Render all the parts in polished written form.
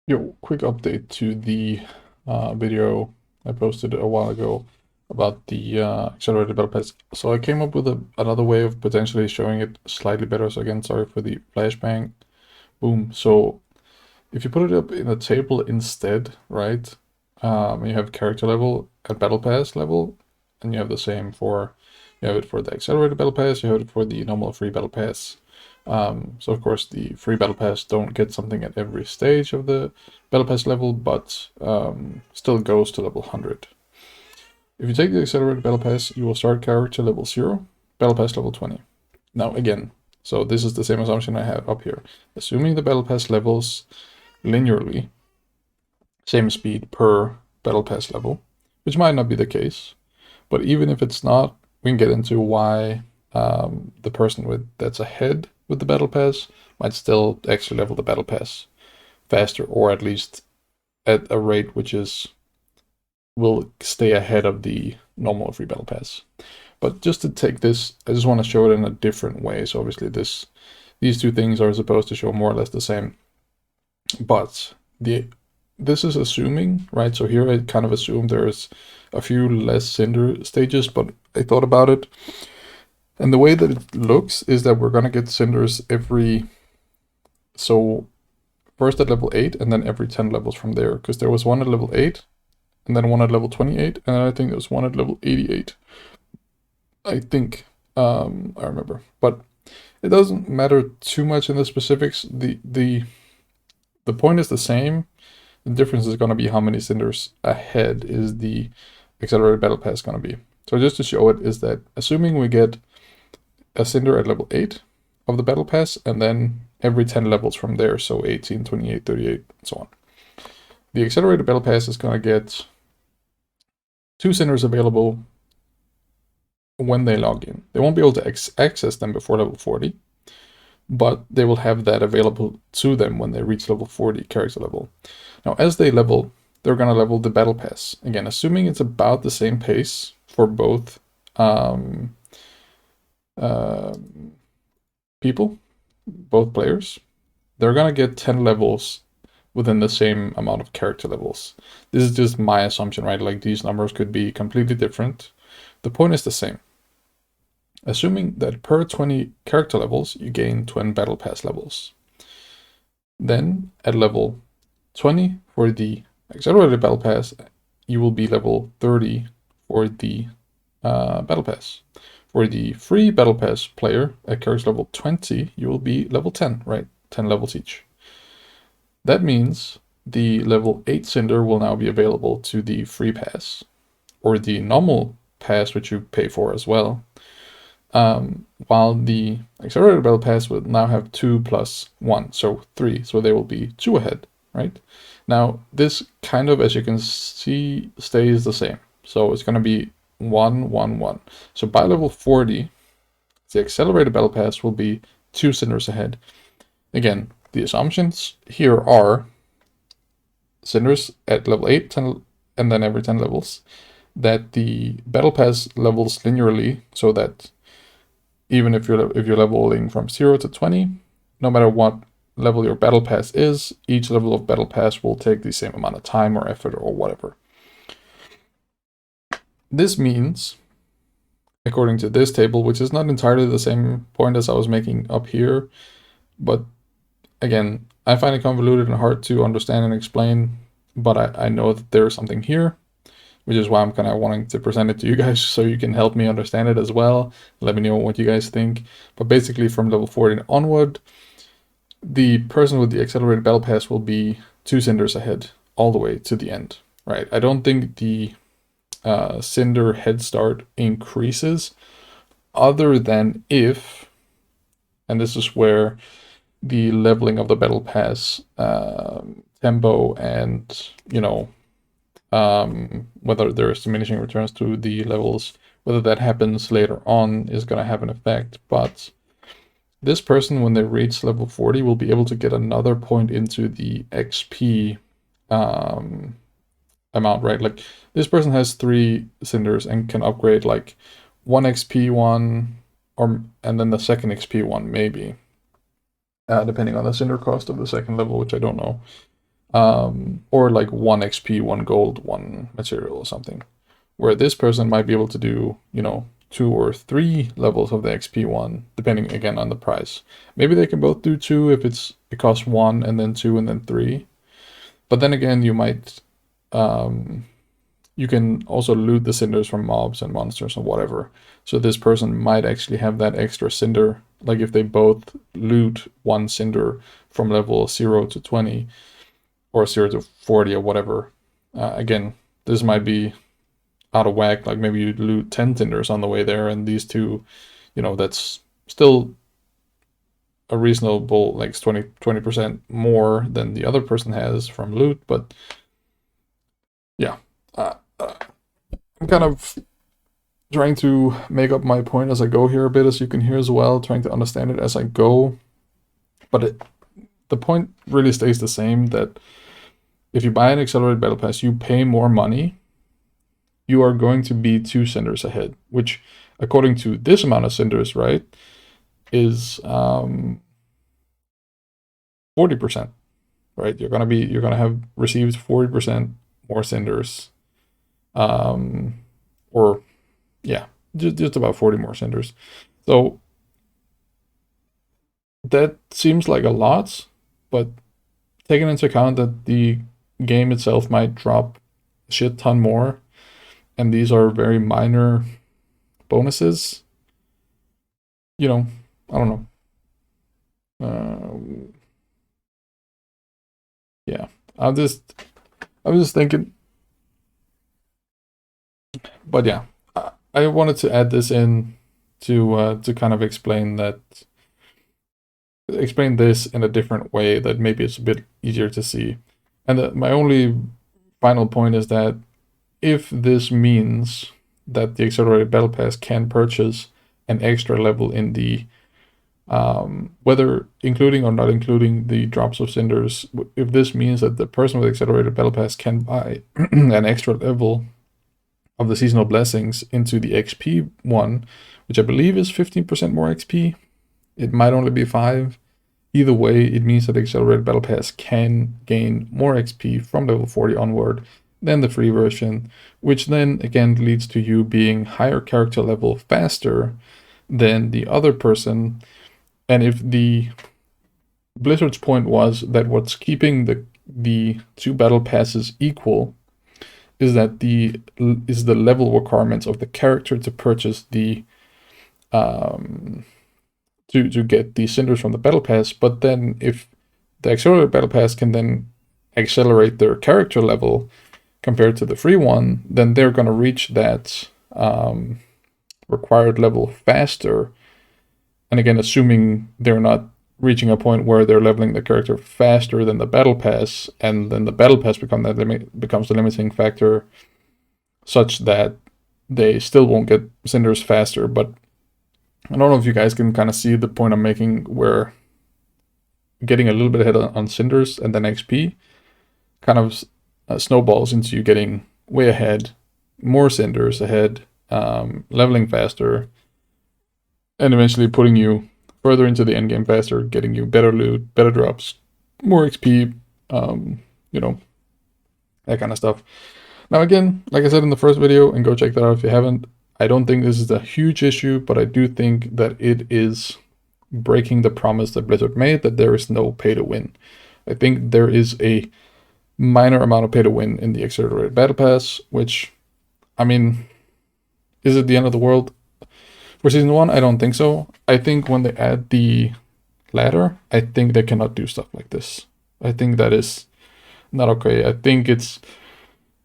Yo, quick update to the video I posted a while ago about the accelerated Battlepas. So I came up with another way of potentially showing it slightly better. So again, sorry for the flashbang. Boom. So if you put it up in a table instead, right? You have character level at Battle Pass level, and you have the same for, you have it for the accelerated Battle Pass, you have it for the normal free Battle Pass. So of course the free Battle Pass don't get something at every stage of the Battle Pass level, but still goes to level 100. If you take the accelerated Battle Pass, you will start character level 0, Battle Pass level 20. Now again, so this is the same assumption I have up here. Assuming the Battle Pass levels linearly, same speed per Battle Pass level, which might not be the case, but even if it's not, we can get into why the person that's ahead with the Battle Pass might still actually level the Battle Pass faster, or at least at a rate which will stay ahead of the normal free Battle Pass. But just to take this, I just want to show it in a different way. So obviously these two things are supposed to show more or less the same, but this is assuming, right? So here I kind of assume there's a few less Cinder stages, but I thought about it. And the way that it looks is that we're going to get Cinders so first at level 8 and then every 10 levels from there. Because there was one at level 8 and then one at level 28 and then I think there was one at level 88. I think, I remember. But it doesn't matter too much in the specifics. The point is the same. The difference is going to be how many Cinders ahead is the accelerated Battle Pass going to be. So just to show it is that assuming we get a Cinder at level 8 of the Battle Pass and then every 10 levels from there, so 18, 28, 38, and so on. The accelerated Battle Pass is going to get 2 Cinders available when they log in. They won't be able to access them before level 40, but they will have that available to them when they reach level 40 character level. Now, as they level, they're going to level the Battle Pass. Again, assuming it's about the same pace for both people, both players, they're going to get 10 levels within the same amount of character levels. This is just my assumption, right? Like these numbers could be completely different. The point is the same. Assuming that per 20 character levels, you gain 20 Battle Pass levels. Then at level 20 for the accelerated Battle Pass, you will be level 30 for the Battle Pass. For the free Battle Pass player at character level 20, you will be level 10, right? 10 levels each. That means the level 8 Cinder will now be available to the free pass, or the normal pass, which you pay for as well. While the accelerated Battle Pass will now have 2 plus 1, so 3, so they will be 2 ahead, right? Now, this kind of, as you can see, stays the same. So it's going to be 1, 1, 1. So by level 40, the accelerated Battle Pass will be 2 Cinders ahead. Again, the assumptions here are Cinders at level 8, 10, and then every 10 levels. That the Battle Pass levels linearly, so that even if you're leveling from 0 to 20, no matter what level your Battle Pass is, each level of Battle Pass will take the same amount of time or effort or whatever. This means, according to this table, which is not entirely the same point as I was making up here, but again, I find it convoluted and hard to understand and explain, but I know that there's something here, which is why I'm kind of wanting to present it to you guys so you can help me understand it as well. Let me know what you guys think. But basically from level 40 onward, the person with the accelerated Battle Pass will be 2 Cinders ahead all the way to the end, right? I don't think the Cinder head start increases other than if, and this is where the leveling of the Battle Pass tempo and, whether there's diminishing returns to the levels, whether that happens later on is going to have an effect. But this person, when they reach level 40, will be able to get another point into the XP amount, right? Like this person has 3 Cinders and can upgrade like 1 XP one, and then the second XP one maybe, depending on the Cinder cost of the second level, which I don't know. or like 1 XP, 1 gold, 1 material or something. Where this person might be able to do, 2 or 3 levels of the XP one, depending again on the price. Maybe they can both do 2 if it costs 1 and then 2 and then 3. But then again, you can also loot the cinders from mobs and monsters and whatever. So this person might actually have that extra cinder. Like if they both loot 1 cinder from level 0 to 20 or 0 to 40 or whatever. Again, this might be out of whack. Like maybe you loot 10 cinders on the way there, and these two, that's still a reasonable, like 20% more than the other person has from loot. But yeah, I'm kind of trying to make up my point as I go here a bit, as you can hear as well, trying to understand it as I go. But the point really stays the same, that if you buy an accelerated battle pass, you pay more money, you are going to be 2 cinders ahead, which according to this amount of cinders, right, is 40%, right? You're gonna have received 40% more cinders, or yeah, just about 40 more cinders. So that seems like a lot, but taking into account that the game itself might drop a shit ton more, and these are very minor bonuses, I don't know. Yeah, I'm just thinking, but yeah, I wanted to add this in to kind of explain this in a different way that maybe it's a bit easier to see. And my only final point is that if this means that the accelerated battle pass can purchase an extra level in the whether including or not including the drops of cinders, if this means that the person with accelerated battle pass can buy an extra level of the seasonal blessings into the XP one, which I believe is 15% more XP, it might only be 5. Either way, it means that the accelerated battle pass can gain more XP from level 40 onward than the free version, which then again leads to you being higher character level faster than the other person. And if the Blizzard's point was that what's keeping the 2 battle passes equal is that the level requirements of the character to purchase the to get the cinders from the battle pass. But then if the accelerated battle pass can then accelerate their character level compared to the free one, then they're going to reach that required level faster. And again, assuming they're not reaching a point where they're leveling the character faster than the battle pass, and then the battle pass becomes the limiting factor, such that they still won't get cinders faster. But I don't know if you guys can kind of see the point I'm making, where getting a little bit ahead on cinders and then XP kind of snowballs into you getting way ahead, more cinders ahead, leveling faster, and eventually putting you further into the end game faster, getting you better loot, better drops, more XP, that kind of stuff. Now again, like I said in the first video, and go check that out if you haven't, I don't think this is a huge issue, but I do think that it is breaking the promise that Blizzard made, that there is no pay to win. I think there is a minor amount of pay to win in the accelerated battle pass, which, I mean, is it the end of the world? For season 1, I don't think so. I think when they add the ladder, I think they cannot do stuff like this. I think that is not okay. I think it's,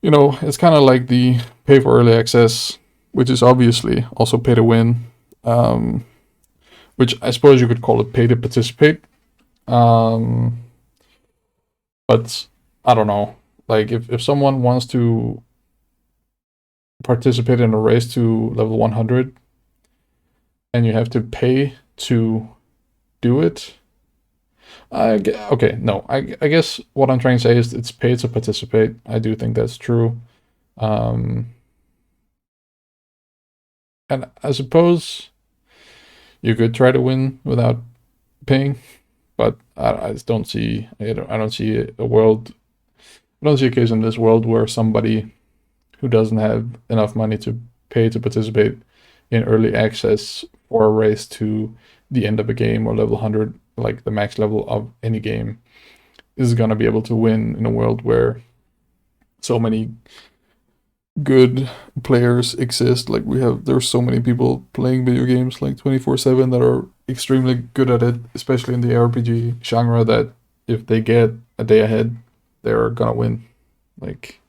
it's kind of like the pay for early access, which is obviously also pay to win, which I suppose you could call it pay to participate. But I don't know. Like if someone wants to participate in a race to level 100, and you have to pay to do it. I guess what I'm trying to say is it's paid to participate. I do think that's true. And I suppose you could try to win without paying, but I just don't see. I don't see a world I don't see a case in this world where somebody who doesn't have enough money to pay to participate in early access for a race to the end of a game or level 100, like the max level of any game, is going to be able to win in a world where so many good players exist. Like there's so many people playing video games like 24/7 that are extremely good at it, especially in the RPG genre, that if they get a day ahead, they're gonna win. Like,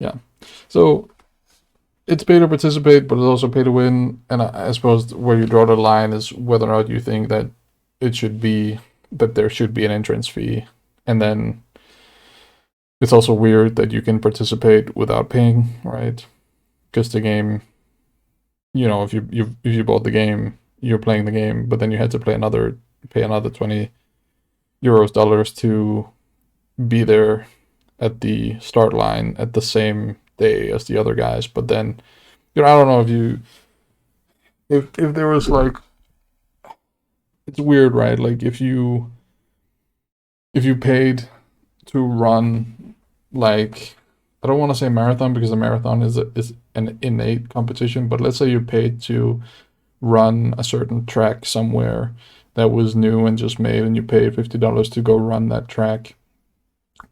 yeah. So it's pay to participate, but it's also pay to win. And I suppose where you draw the line is whether or not you think that it should be that there should be an entrance fee. And then it's also weird that you can participate without paying, right? Because the game, if you bought the game, you're playing the game, but then you had to pay another 20 euros dollars to be there at the start line at the same day as the other guys. But then, I don't know if there was like, it's weird, right? Like if you paid to run, like, I don't want to say marathon because a marathon is an innate competition, but let's say you paid to run a certain track somewhere that was new and just made, and you paid $50 to go run that track.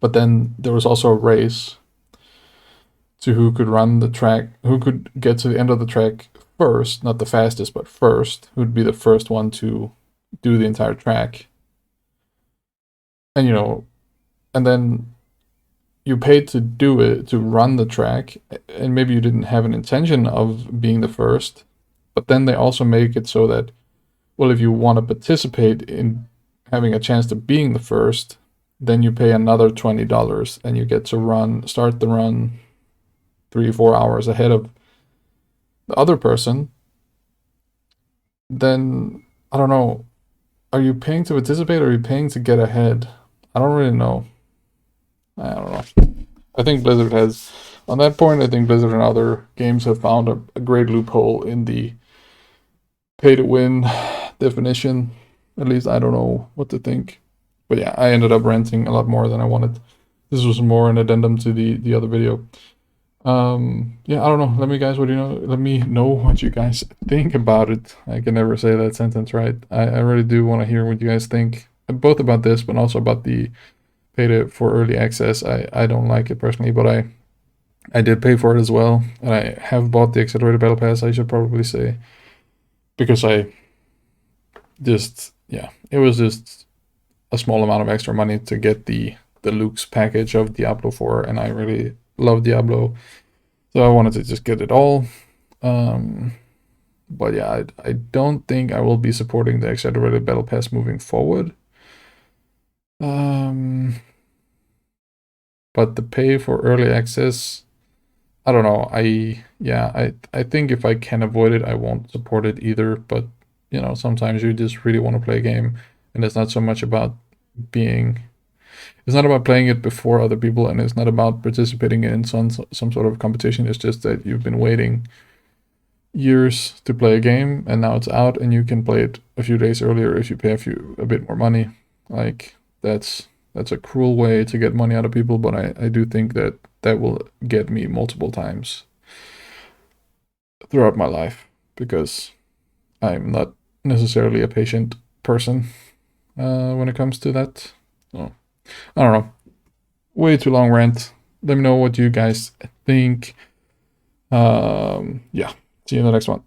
But then there was also a race to who could run the track, who could get to the end of the track first, not the fastest, but first, who'd be the first one to do the entire track. And and then you paid to do it, to run the track, and maybe you didn't have an intention of being the first, but then they also make it so that, well, if you want to participate in having a chance to being the first, then you pay another $20 and you get to start the run 3-4 hours ahead of the other person. Then, I don't know, are you paying to participate or are you paying to get ahead? I don't really know. I don't know. I think Blizzard has, on that point, I think Blizzard and other games have found a great loophole in the pay to win definition. At least I don't know what to think. But yeah, I ended up ranting a lot more than I wanted. This was more an addendum to the other video. Yeah, I don't know. Let me know what you guys think about it. I can never say that sentence right. I really do want to hear what you guys think, both about this, but also about the pay for early access. I don't like it personally, but I did pay for it as well, and I have bought the accelerated battle pass, I should probably say, because it was just a small amount of extra money to get the Luke's package of Diablo 4, and I really love Diablo, so I wanted to just get it all. But yeah, I don't think I will be supporting the accelerated battle pass moving forward. But the pay for early access, I don't know. I think if I can avoid it, I won't support it either. But sometimes you just really want to play a game, and it's not so much about it's not about playing it before other people, and it's not about participating in some sort of competition. It's just that you've been waiting years to play a game, and now it's out, and you can play it a few days earlier if you pay a bit more money. Like, that's a cruel way to get money out of people, but I do think that will get me multiple times throughout my life, because I'm not necessarily a patient person when it comes to that. So, I don't know. Way too long rant. Let me know what you guys think. Yeah. See you in the next one.